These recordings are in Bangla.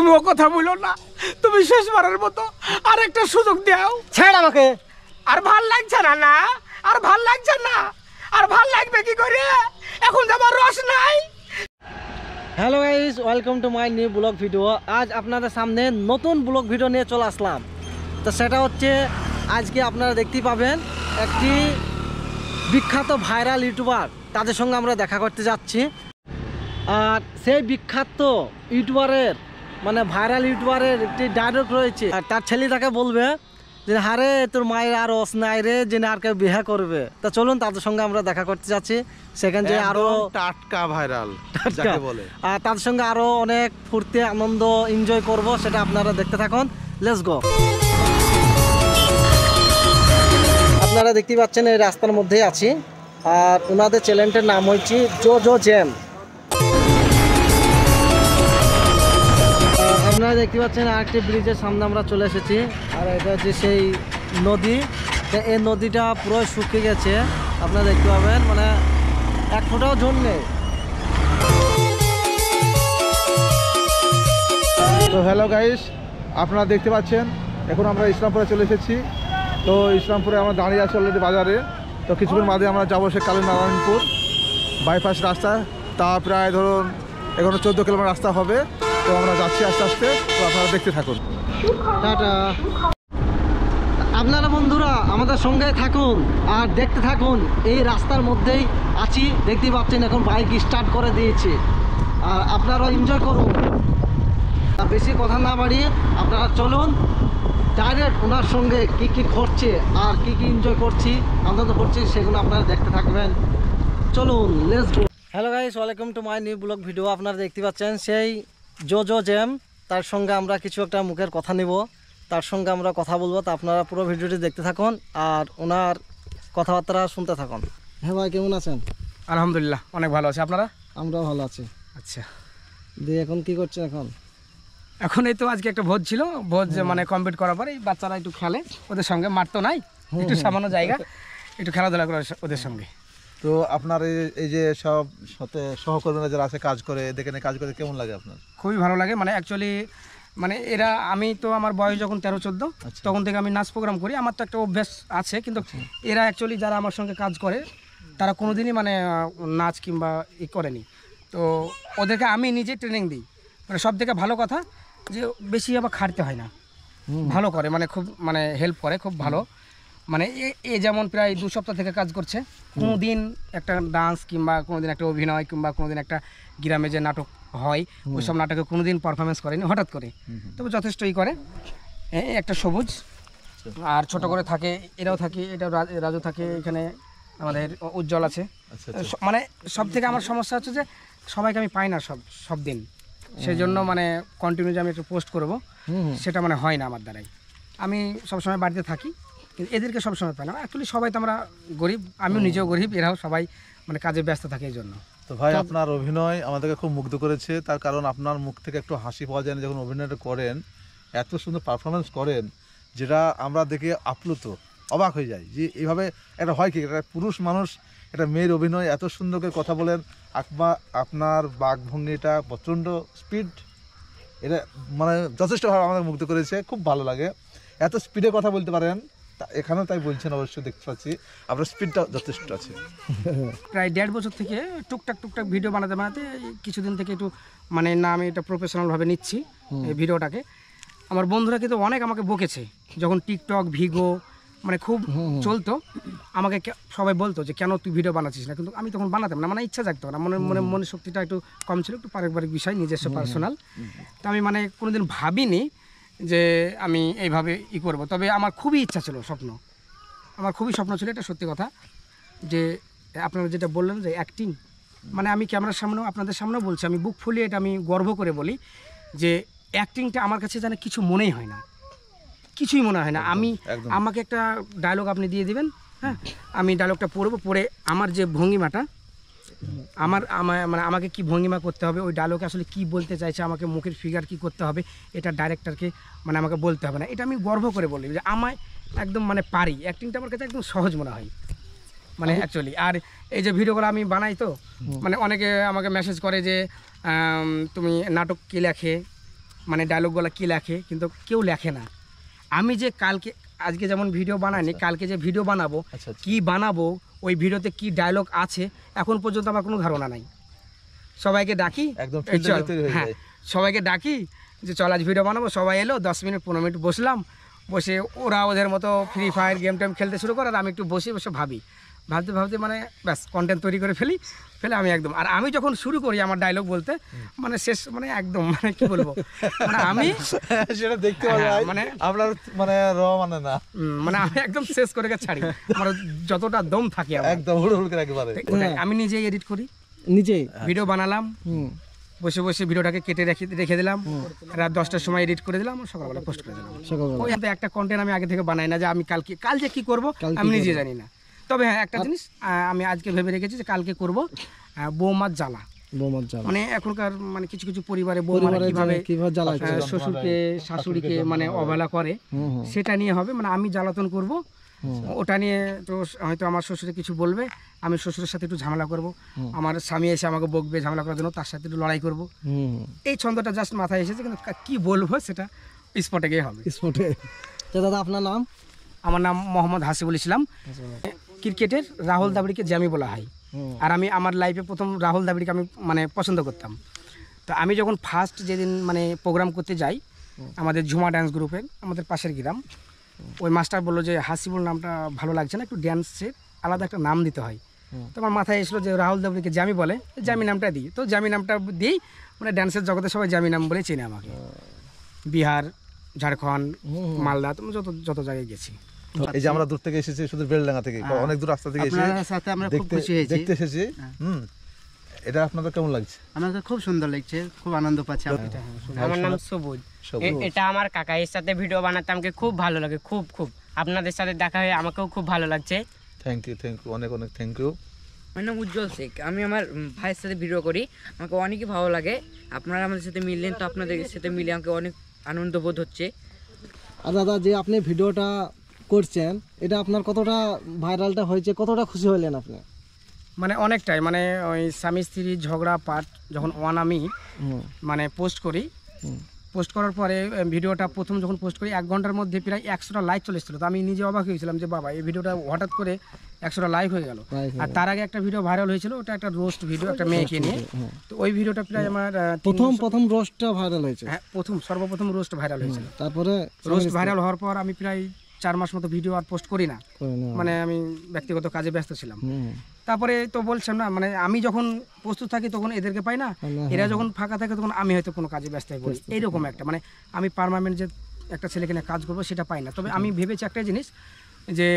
তুমি ও কথা বলো না, তুমি শেষবারের মতো আর একটা সুযোগ দাও। ছেড় আমাকে। আর ভাল লাগছে না? না আর ভাল লাগছে না? আর ভাল লাগবে কি করে, এখন তো আমার রস নাই। Hello guys, welcome to my new blog video. আজ আপনাদের সামনে নতুন ব্লগ ভিডিও নিয়ে চলে আসলাম। তো সেটা হচ্ছে আজকে আপনারা দেখতেই পাবেন একটি বিখ্যাত ভাইরাল ইউটিউবার, তাদের সঙ্গে আমরা দেখা করতে যাচ্ছি। আর সেই বিখ্যাত ইউটিউবারের মানে ভাইরাল ইউটিউবারের একটি ডায়লগ রয়েছে, আর তার ছেলে তাকে বলবে যে হারে তোর মায়ের আর অস নাই রে, যে আর কেউ বিয়ে করবে। তা চলুন তাদের সঙ্গে আমরা দেখা করতে যাচ্ছি, সেখানে যে আরো টাটকা ভাইরাল যাকে বলে, আর তাদের সঙ্গে আরো অনেক ফুর্তি আনন্দ এনজয় করব, সেটা আপনারা দেখতে থাকুন। Let's go. আপনারা দেখতে পাচ্ছেন এই রাস্তার মধ্যেই আছি, আর ওনাদের চ্যানেলটার নাম হচ্ছে জো জ্যাম। আপনারা দেখতে পাচ্ছেন আরেকটি ব্রিজের সামনে আমরা চলে এসেছি, আর এটা হচ্ছে সেই নদী। এই নদীটা পুরো শুকিয়ে গেছে, আপনারা দেখতে পাবেন, মানে এক ফোঁটাও জল নেই। তো হ্যালো গাইস, আপনারা দেখতে পাচ্ছেন এখন আমরা ইসলামপুরে চলে এসেছি। তো ইসলামপুরে আমরা দাঁড়িয়ে আছি অলরেডি বাজারে। তো কিছুক্ষণ বাদে আমরা যাবো সে কালীনারায়ণপুর বাইপাস রাস্তা। তা প্রায় ধরুন এখনো 14 কিলোমিটার রাস্তা হবে। তো আমরা যাচ্ছি আস্তে আস্তে, তো আপনারা দেখতে থাকুন। টাটা। আপনারা বন্ধুরা আমাদের সঙ্গে থাকুন আর দেখতে থাকুন। এই রাস্তার মধ্যেই আছি, দেখতেই পাচ্ছেন এখন বাইক স্টার্ট করে দিয়েছে, আর আপনারাও এনজয় করুন। আর বেশি কথা না বাড়িয়ে আপনারা চলুন ডাইরেক্ট ওনার সঙ্গে কি কি ঘটছে আর কি কি এনজয় করছি, আনন্দ করছি, সেগুলো আপনারা দেখতে থাকবেন। চলুন, let's go. Hello guys, welcome to my new blog video. আপনারা দেখতে পাচ্ছেন সেই জো জ্যাম, তার সঙ্গে আমরা কিছু একটা মুখের কথা নিব, তার সঙ্গে আমরা কথা বলবো। তা আপনারা পুরো ভিডিওটি দেখতে থাকুন আর ওনার কথাবার্তা শুনতে থাকুন। হ্যাঁ ভাই, কেমন আছেন? আলহামদুলিল্লাহ, অনেক ভালো আছে। আপনারা? আমরাও ভালো আছি। আচ্ছা, দিয়ে এখন কি করছেন? এখন এই তো আজকে একটা ভোজ ছিল, ভোজ মানে কমপ্লিট করার পরে এই বাচ্চারা একটু খেলে, ওদের সঙ্গে মাঠ তো নাই, একটু সামান্য জায়গা একটু খেলাধুলা করে ওদের সঙ্গে। তো আপনার এই যে সব সাথে সহকর্মীরা যারা আছে কাজ করে, দেখেন কাজ করে কেমন লাগে আপনার? খুবই ভালো লাগে। মানে অ্যাকচুয়ালি মানে এরা, আমি তো আমার বয়স যখন 13-14 তখন থেকে আমি নাচ প্রোগ্রাম করি, আমার তো একটা অভ্যাস আছে, কিন্তু এরা অ্যাকচুয়ালি যারা আমার সঙ্গে কাজ করে তারা কোনোদিনই মানে নাচ কিংবা করেনি। তো ওদেরকে আমি নিজে ট্রেনিং দিই। মানে সব থেকে ভালো কথা যে বেশি আবার খাটতে হয় না, ভালো করে, মানে খুব মানে হেল্প করে, খুব ভালো। মানে এ যেমন প্রায় 2 সপ্তাহ থেকে কাজ করছে, কোনো দিন একটা ডান্স কিংবা কোনো দিন একটা অভিনয় কিংবা কোনো দিন একটা গ্রামে যে নাটক হয় ওই সব নাটকে কোনো দিন পারফরমেন্স করেনি, হঠাৎ করে। তবে যথেষ্টই করে। একটা সবুজ আর ছোট করে থাকে, এরাও থাকে, এটা রাজু থাকে, এখানে আমাদের উজ্জ্বল আছে। মানে সব থেকে আমার সমস্যা হচ্ছে যে সবাইকে আমি পাই না সব দিন, সেই জন্য মানে কন্টিনিউ যে আমি একটু পোস্ট করবো সেটা মানে হয় না আমার দ্বারাই। আমি সবসময় বাড়িতে থাকি, কিন্তু এদেরকে সবসময় পাই না। অ্যাকচুয়ালি সবাই তো আমরা গরিব, আমিও নিজেও গরিব, এরাও সবাই মানে কাজে ব্যস্ত থাকে এই জন্য। তো ভাই, আপনার অভিনয় আমাদেরকে খুব মুগ্ধ করেছে, তার কারণ আপনার মুখ থেকে একটু হাসি পাওয়া যায় না যখন অভিনয়টা করেন, এত সুন্দর পারফরমেন্স করেন, যেটা আমরা দেখে আপ্লুত, অবাক হয়ে যাই যে এইভাবে এটা হয় কি, একটা পুরুষ মানুষ একটা মেয়ের অভিনয় এত সুন্দর করে কথা বলেন। আপনার বাকভঙ্গিটা প্রচণ্ড স্পিড, এটা মানে যথেষ্টভাবে আমাদের মুগ্ধ করেছে, খুব ভালো লাগে। এত স্পিডে কথা বলতে পারেন, এখানেও তাই বলছেন, অবশ্যই দেখতে পাচ্ছি আপনার স্পিডটা যথেষ্ট আছে। প্রায় 1.5 বছর থেকে টুকটাক ভিডিও বানাতে কিছুদিন থেকে একটু মানে না আমি এটা প্রফেশনালভাবে নিচ্ছি এই ভিডিওটাকে। আমার বন্ধুরা কিন্তু অনেক আমাকে বকেছে, যখন টিকটক ভিগো মানে খুব চলতো, আমাকে সবাই বলতো যে কেন তুই ভিডিও বানাচ্ছিস না, কিন্তু আমি তখন বানাতাম না, মানে ইচ্ছা জাগতো না, মনে শক্তিটা একটু কম ছিল, একটু পারিবারিক বিষয়, নিজস্ব পার্সোনাল। তো আমি মানে কোনোদিন ভাবিনি যে আমি এইভাবে করবো। তবে আমার খুবই ইচ্ছা ছিল, আমার খুবই স্বপ্ন ছিল, এটা সত্যি কথা। যে আপনারা যেটা বললেন যে অ্যাক্টিং, মানে আমি ক্যামেরার সামনেও আপনাদের সামনেও বলছি, আমি বুক ফুলিয়ে এটা আমি গর্ব করে বলি যে অ্যাক্টিংটা আমার কাছে যেন কিছু মনেই হয় না, কিছুই মনে হয় না। আমাকে একটা ডায়লগ আপনি দিয়ে দিবেন, হ্যাঁ, আমি ডায়লগটা পড়ে আমার যে ভঙ্গিমাটা, মানে আমাকে কি ভঙ্গিমা করতে হবে, ওই ডায়লগে আসলে কি বলতে চাইছে, আমাকে মুখের ফিগার কি করতে হবে, এটা ডাইরেক্টরকে মানে আমাকে বলতে হবে না। এটা আমি গর্ব করে বলি যে আমায় একদম মানে পারি, অ্যাক্টিংটা আমার কাছে একদম সহজ মনে হয় মানে অ্যাকচুয়ালি। আর এই যে ভিডিওগুলো আমি বানাই, তো মানে অনেকে আমাকে মেসেজ করে যে তুমি নাটক কি লেখে, মানে ডায়লগগুলো কী লেখে, কিন্তু কেউ লেখে না। আমি যে কালকে আজকে যেমন ভিডিও বানাইনি, কালকে যে ভিডিও বানাবো, আচ্ছা, কি বানাবো, ওই ভিডিওতে কি ডায়লগ আছে এখন পর্যন্ত আমার কোনো ধারণা নাই। সবাইকে ডাকি, একদম এই চল, তৈরি হয়ে হ্যাঁ যায়। সবাইকে ডাকি যে চল আজ ভিডিও বানাবো, সবাই এলো, 10 মিনিট 15 মিনিট বসলাম, বসে ওরা ওদের মতো ফ্রি ফায়ার গেম টেম খেলতে শুরু করে, আর আমি একটু বসে বসে ভাবতে ভাবতে মানে ব্যাস কন্টেন্ট তৈরি করে ফেলে আমি একদম। আর আমি যখন শুরু করি আমার ডায়লগ বলতে, মানে শেষ মানে একদম মানে কি বলবো, মানে আমি সেটা দেখতে পাওয়া যায়, মানে আপনার মানে মানে না, মানে আমি একদম শেষ করে ছাড়ি, মানে যতটা দম থাকে আমার। একদম হুড় করে একেবারে। ওটাই, আমি নিজেই এডিট করি, নিজেই ভিডিও বানালাম, বসে বসে ভিডিওটাকে কেটে রেখে দিলাম, রাত 10টার সময় এডিট করে দিলাম, সকালবেলা পোস্ট করে দিলাম। ওই একটা কন্টেন্ট আমি আগে থেকে বানাই না যে আমি কাল যে কি করব আমি নিজে জানি না। তবে হ্যাঁ একটা জিনিস আমি আজকে ভেবে রেখেছি যে কালকে করব বৌমার জ্বালা। মানে এখনকার মানে কিছু কিছু পরিবারে বৌমারা কিভাবে শ্বশুরকে শাশুড়িকে মানে অবহেলা করে, সেটা নিয়ে হবে। মানে আমি জ্বালাতন করব, ওটা নিয়ে তো হয়তো আমার শ্বশুরে কিছু বলবে, আমি শ্বশুরের সাথে একটু ঝামেলা করব, আমার স্বামী এসে আমাকে বকবে ঝামেলা করার জন্য, তার সাথে একটু লড়াই করব। এই ছন্দটা জাস্ট মাথায় এসেছে, কিন্তু কি বলবো সেটা স্পটে গিয়ে হবে। তো দাদা আপনার নাম? আমার নাম মোহাম্মদ হাসিবুল ইসলাম। ক্রিকেটের রাহুল দ্রাবিড়কে জ্যামি বলা হয়। আর আমি আমার লাইফে প্রথম রাহুল দ্রাবিড়কে আমি মানে পছন্দ করতাম। তো আমি যখন ফার্স্ট যেদিন মানে প্রোগ্রাম করতে যাই আমাদের ঝুমা ডান্স গ্রুপের, আমাদের পাশের গ্রাম, ওই মাস্টার বললো যে হাসিবুল নামটা ভালো লাগছে না, একটু ড্যান্সের আলাদা একটা নাম দিতে হয়। তো আমার মাথায় এসলো যে রাহুল দ্রাবিড়কে জ্যামি বলে, জ্যামি নামটা দিই। তো জ্যামি নামটা দিই, মানে ড্যান্সের জগতে সবাই জ্যামি নাম বলে চেনে আমাকে। বিহার, ঝাড়খণ্ড, মালদা, তো যত জায়গায় গেছি। এই যে আমরা দূর থেকে এসেছি, শুধু বেলডাঙ্গা থেকে, অনেক দূর রাস্তা থেকে এসে আপনার সাথে আমরা খুব খুশি হয়েছি, দেখতে এসেছি। এটা আপনাদের কেমন লাগছে? আমাদের খুব সুন্দর লাগছে, খুব আনন্দ পাচ্ছি। আমার নাম সবুজ। এটা আমার কাকা, এর সাথে ভিডিও বানাতে আমাকে খুব ভালো লাগে, খুব আপনাদের সাথে দেখা হয়ে আমাকেও খুব ভালো লাগছে। থ্যাংক ইউ অনেক থ্যাংক ইউ। আমার নাম উজ্জ্বল শেখ, আমি আমার ভাইয়ের সাথে ভিডিও করি, আমাকে অনেকই ভালো লাগে। আপনারা আমাদের সাথে মিললেন, তো আপনাদের সাথে মিলে আমাকে অনেক আনন্দ বোধ হচ্ছে। আর দাদা যে আপনি ভিডিওটা করছেন, এটা আপনার কতটা ভাইরালটা হয়েছে, কতটা খুশি হলেন আপনি? মানে অনেকটাই, মানে ওই স্বামী স্ত্রীর ঝগড়া পার্ট যখন আমি মানে পোস্ট করি, পোস্ট করার পরে ভিডিওটা প্রথম যখন পোস্ট করি 1 ঘন্টার মধ্যে প্রায় 100টা লাইক চলে এসেছিলো। তো আমি নিজে অবাক হয়েছিলাম যে বাবা এই ভিডিওটা হঠাৎ করে 100টা লাইক হয়ে গেল। আর তার আগে একটা ভিডিও ভাইরাল হয়েছিল, ওটা একটা রোস্ট ভিডিও, একটা মেয়েকে নিয়ে। তো ওই ভিডিওটা প্রায় আমার প্রথম রোস্টটা ভাইরাল হয়েছে। হ্যাঁ, সর্বপ্রথম রোস্ট ভাইরাল হয়েছিল। তারপরে রোস্ট ভাইরাল হওয়ার পর আমি প্রায় 4 মাস মতো ভিডিও আর পোস্ট করি না, মানে আমি ব্যক্তিগত কাজে ব্যস্ত ছিলাম। তারপরে তো বলছেন না, মানে আমি যখন প্রস্তুত থাকি তখন এদেরকে পাই না, এরা যখন ফাঁকা থাকে তখন আমি হয়তো কোনো কাজে ব্যস্ত হয়ে পড়ি। এইরকম একটা মানে আমি পার্মানেন্ট যে একটা ছেলেকে নিয়ে কাজ করবো সেটা পাই না। তবে আমি ভেবেছি একটা জিনিস, যে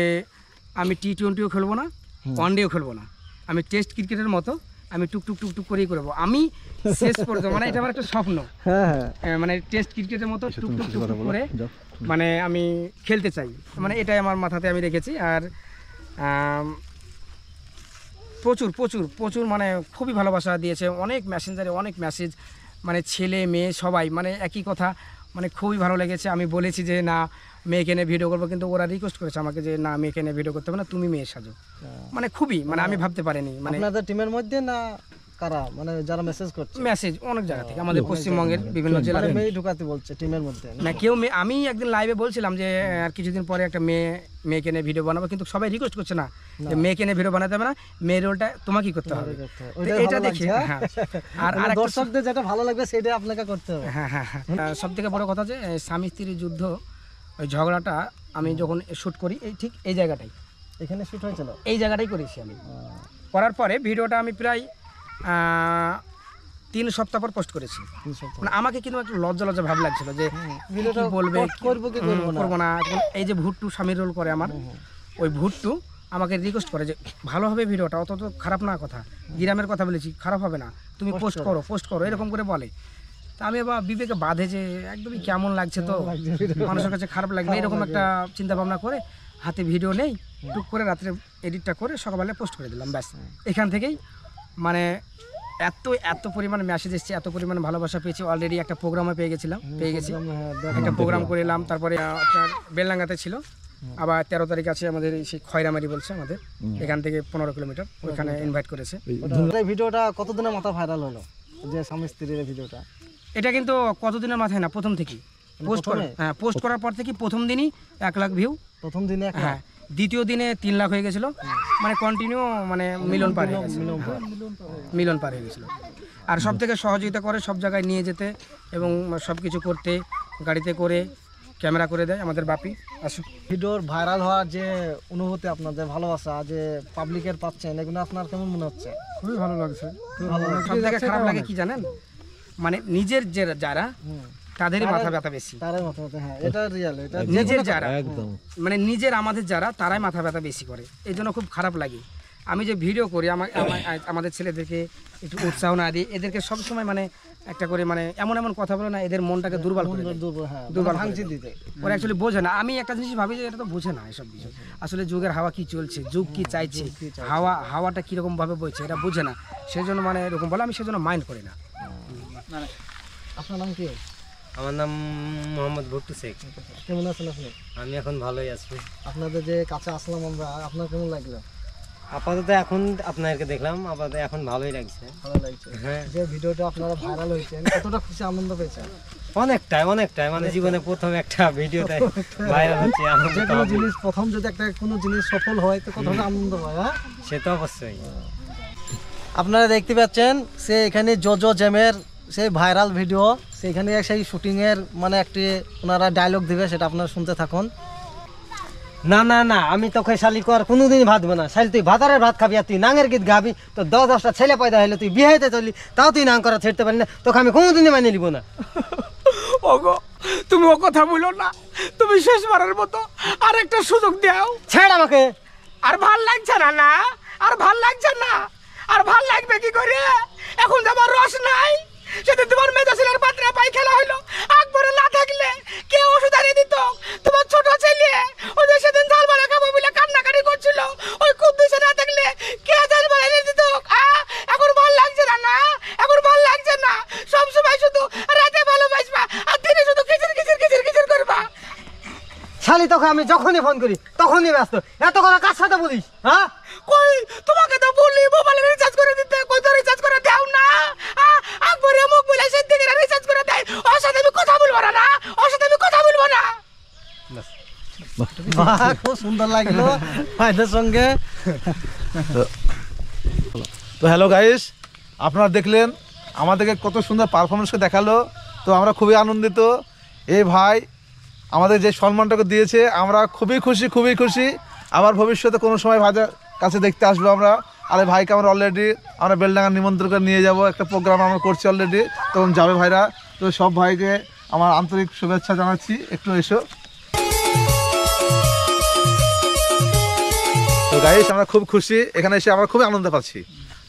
আমি T20ও খেলবো না, ওয়ানডেও খেলবো না, আমি টেস্ট ক্রিকেটের মতো আমি টুকটুক করেই করবো আমি শেষ পর্যন্ত। মানে এটা আমার একটা স্বপ্ন, মানে টেস্ট ক্রিকেটের মতো টুকটুক করে মানে আমি খেলতে চাই, মানে এটাই আমার মাথাতে আমি রেখেছি। আর প্রচুর মানে খুবই ভালোবাসা দিয়েছে, অনেক মেসেঞ্জারে অনেক মেসেজ, মানে ছেলে মেয়ে সবাই মানে একই কথা, মানে খুবই ভালো লেগেছে। আমি বলেছি যে না মেয়েকে নিয়ে ভিডিও করবো, কিন্তু ওরা রিকোয়েস্ট করেছে আমাকে যে না মেয়েকে নিয়ে ভিডিও করতে হবে না, তুমি মেয়ে সাজো। মানে খুবই মানে আমি ভাবতে পারিনি, মানে আপনাদের টিমের মধ্যে না কারা, মানে যারা মেসেজ করছে? মেসেজ অনেক জায়গা থেকে, আমাদের পশ্চিমবঙ্গের বিভিন্ন জেলার মেয়ে ঢুকাতে বলছে টিমের মধ্যে না কেউ। আমি একদিন লাইভে বলছিলাম যে আর কিছুদিন পরে একটা মেয়েকে নিয়ে ভিডিও বানাবো, কিন্তু সবাই রিকোয়েস্ট করছে না যে মেয়েকে নিয়ে ভিডিও বানাতে হবে না, মেয়ের রোলটা তোমাকেই করতে হবে। এটা দেখি আর দর্শকদের যেটা ভালো লাগবে সেটা আপনাকে করতে হবে। হ্যাঁ, সব থেকে বড় কথা যে স্বামী স্ত্রীর যুদ্ধ, ওই ঝগড়াটা আমি যখন শ্যুট করি ঠিক এই জায়গাটাই, এখানে শ্যুট হয়েছিল, এই জায়গাটাই করেছি আমি। করার পরে ভিডিওটা আমি প্রায় 3 সপ্তাহ পর পোস্ট করেছি। মানে আমাকে কিন্তু একটু লজ্জা ভাব লাগছিল যে ভিডিওটা বলবে করবো না। এই যে ভুট্টু স্বামীর রোল করে আমার, ওই ভুট্টু আমাকে রিকোয়েস্ট করে যে ভালো হবে ভিডিওটা, অত তো খারাপ না, কথা গ্রামের কথা বলেছি, খারাপ হবে না, তুমি পোস্ট করো এরকম করে বলে। তা আমি আবার বিবেকে বাঁধে যে একদমই কেমন লাগছে, তো মানুষের কাছে খারাপ লাগবে, এরকম একটা চিন্তা ভাবনা করে হাতে ভিডিও নেই, টুক করে রাত্রে এডিটটা করে সকালবেলা পোস্ট করে দিলাম, ব্যাস। এখান থেকেই মানে এত পরিমাণে মেসেজ এসছে, এত পরিমাণে ভালোবাসা পেয়েছি। অলরেডি একটা প্রোগ্রামে পেয়ে গেছি, একটা প্রোগ্রাম করে এলাম। তারপরে আপনার বেলডাঙ্গাতে ছিল, আবার 13 তারিখ আছে আমাদের সেই খয়রামারি বলছে আমাদের এখান থেকে 15 কিলোমিটার, ওইখানে ইনভাইট করেছে। ভিডিওটা কতদিনের মাথা ভাইরাল হলো, যে স্বামী স্ত্রীর ভিডিওটা? এটা কিন্তু কতদিনের মাথায় না, প্রথম থেকেই পোস্ট করে, হ্যাঁ পোস্ট করার পর থেকে প্রথম দিনই 1 লাখ ভিউ, প্রথম দিনে হ্যাঁ দ্বিতীয় দিনে 3 লাখ হয়ে গেছিলো, মানে কন্টিনিউ মানে মিলিয়ন পার হয়ে গেছে, মিলিয়ন পার হয়ে গেছিলো। আর সব থেকে সহযোগিতা করে সব জায়গায় নিয়ে যেতে এবং সব কিছু করতে, গাড়িতে করে ক্যামেরা করে দেয় আমাদের বাপি। আসুক। ভিডিওর ভাইরাল হওয়ার যে অনুভূতি, আপনাদের ভালোবাসা যে পাবলিকের পাচ্ছেন, এগুলো আপনার কেমন মনে হচ্ছে? খুবই ভালো লাগছে। সব থেকে খারাপ লাগে কি জানেন, মানে নিজের যে যারা তাদেরই মাথা ব্যথা বেশি, তারাই মাথা ব্যথা, হ্যাঁ এটা রিয়েল, এটা নিজের যারা একদম মানে নিজের আমাদের যারা তারাই মাথা ব্যথা বেশি করে, এই জন্য খুব খারাপ লাগে। আমি যে ভিডিও করি আমাদের ছেলেদেরকে একটু উৎসাহ না দিই, এদেরকে সবসময় মানে একটা করে মানে এমন এমন কথা বলে না, এদের মনটাকে দুর্বল করে দেয়। হ্যাঁ দুর্বল ভাঙচি দিতে। ওরা অ্যাকচুয়ালি বোঝে না। আমি একটা জিনিস ভাবি যে এটা তো বোঝে না এসব বিষয়, আসলে যুগের হাওয়া কি চলছে, যুগ কি চাইছে, হাওয়াটা কীরকম ভাবে বইছে এটা বোঝে না, সেই জন্য মানে এরকম বলে, আমি সেজন্য মাইন্ড করি না। আপনার নাম কি? আমার নাম মোহাম্মদ ভুট্টু শেখ। কেমন আছেন আপনি? আমি এখন ভালোই আছি। আপনাদের যে কাছে আসলাম আমরা, আপনার কেমন লাগলো? আপাতত এখন আপনাদেরকে দেখলাম, আপাতত এখন ভালোই লাগছে। ভালো লাগছে। হ্যাঁ, যে ভিডিওটা আপনারা ভাইরাল হয়েছেন, কতটা খুশি আনন্দ পেয়েছেন? অনেকটাই মানে জীবনে প্রথম একটা ভিডিওতে ভাইরাল হচ্ছে, আনন্দ যে তো কোনো হবেই। জিনিস প্রথম যদি একটা কোনো জিনিস সফল হয় তো কতটা আনন্দ হয়, হ্যাঁ? সে তো অবশ্যই। আপনারা দেখতে পাচ্ছেন সে এখানে জোজো জ্যামের সেই ভাইরাল ভিডিও, সেইখানে সেই শুটিংয়ের মানে একটি ওনারা ডায়লগ দিবে, সেটা আপনারা শুনতে থাকুন। না না না, আমি তোকে শালি কর কোনোদিনই ভাত না শালি, তুই ভাতারের ভাত খাবি আর তুই নাঙের গীত গাবি, তো 10-10টা ছেলে পয়দা হইলে তুই বিয়েতে চলি, তাও তুই নাং করা ছেড়তে পারলি না, তোকে আমি কোনোদিনই মানে নিব না। ওগো তুমি ও কথা বলো না, তুমি শেষবারের মতো আর একটা সুযোগ দাও। ছেড় আমাকে। আর ভাল লাগছে না, না আর ভাল লাগছে না, আর ভাল লাগবে কি করে, এখন তো আমার রস নাই। সেদিন তোমার মেজাসিলার পাত্রে পাই খেলা হইলো, আকবরে না থাকলে কে ওষুধ আনিয়ে দিত, তোমার ছোট ছেলে ওই যে সেদিন ঝাল বাড়া খাবো বলে কান্নাকাটি করছিল, ওই কুদ্দুসে না থাকলে কে ঝাল বাড়া এনে দিত। এখন ভাল লাগছে না, না এখন ভাল লাগছে না, সব সময় শুধু রাতে ভালোবাসবা আর দিনে শুধু কিচির কিচির কিচির কিচির করবা। শালি তোকে আমি যখনই ফোন করি তখনই ব্যস্ত, এত কথা কার সাথে বলিস? হ্যাঁ কই তোমাকে তো বললি মোবাইলে রিচার্জ করে দিতে, কই তো রিচার্জ করে দাও না। আকবরে মুখ বলে সে দিকে রিচার্জ করে দেয়, ওর সাথে আমি কথা বলবো না, না ওর সাথে আমি কথা বলবো না। বাহ, খুব সুন্দর লাগলো ভাইদের সঙ্গে। তো হ্যালো গাইস, আপনারা দেখলেন আমাদেরকে কত সুন্দর পারফরমেন্সকে দেখালো, তো আমরা খুবই আনন্দিত। এই ভাই আমাদের যে সম্মানটাকে দিয়েছে, আমরা খুবই খুশি। আবার ভবিষ্যতে কোনো সময় ভাইদের কাছে দেখতে আসবো আমরা। আর এই ভাইকে আমরা অলরেডি আমরা বেলডাঙ্গার নিমন্ত্রণ করে নিয়ে যাব, একটা প্রোগ্রাম আমরা করছি অলরেডি, তখন যাবে ভাইরা। তো সব ভাইকে আমার আন্তরিক শুভেচ্ছা জানাচ্ছি, একটু এসো। তো গাইস আমরা খুব খুশি, এখানে এসে আমরা খুবই আনন্দ পাচ্ছি,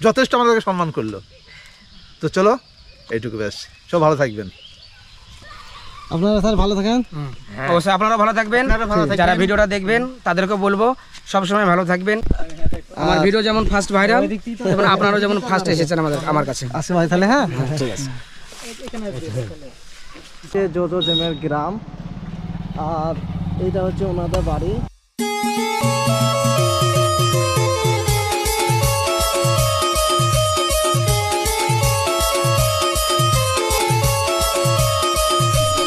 যথেষ্ট আমাদেরকে সম্মান করলো। তো চলো এইটুকু ব্যাস, সব ভালো থাকবেন। আপনারা স্যার ভালো থাকেন। অবশ্যই আপনারা ভালো থাকবেন, যারা ভিডিওটা দেখবেন তাদেরকে বলবো সবসময় ভালো থাকবেন। আমার ভিডিও যেমন ফার্স্ট ভাইরাল, এবং আপনারাও যেমন ফার্স্ট এসেছেন আমার কাছে। আসি ভাই তাহলে, হ্যাঁ ঠিক আছে। জোজো জ্যামের গ্রাম, আর এইটা হচ্ছে ওনাদের বাড়ি।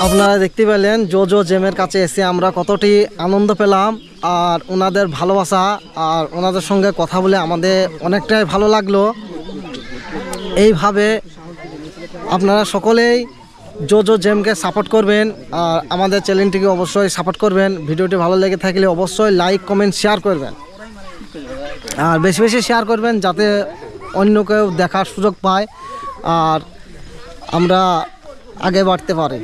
আপনারা দেখতে পেলেন জোজো জ্যামের কাছে এসে আমরা কতটি আনন্দ পেলাম, আর ওনাদের ভালোবাসা আর ওনাদের সঙ্গে কথা বলে আমাদের অনেকটাই ভালো লাগলো। এইভাবে আপনারা সকলেই জোজো জ্যামকে সাপোর্ট করবেন, আর আমাদের চ্যানেলটিকে অবশ্যই সাপোর্ট করবেন। ভিডিওটি ভালো লেগে থাকলে অবশ্যই লাইক কমেন্ট শেয়ার করবেন, আর বেশি বেশি শেয়ার করবেন যাতে অন্য কেউ দেখার সুযোগ পায় আর আমরা আগে বাড়তে পারি।